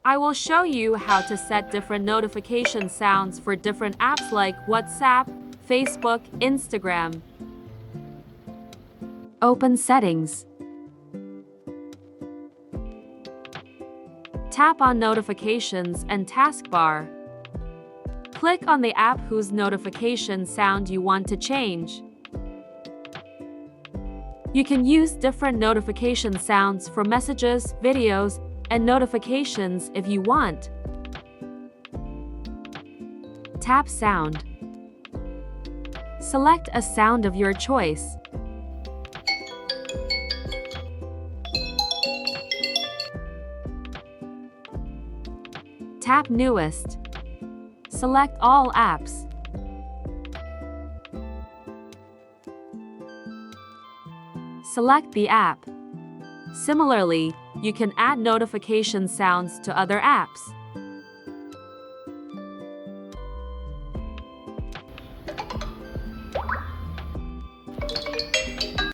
I will show you how to set different notification sounds for different apps like WhatsApp, Facebook, Instagram. Open Settings. Tap on Notifications and Taskbar. Click on the app whose notification sound you want to change. You can use different notification sounds for messages, videos, and notifications if you want. Tap Sound. Select a sound of your choice. Tap Newest. Select all apps. Select the app. Similarly, you can add notification sounds to other apps.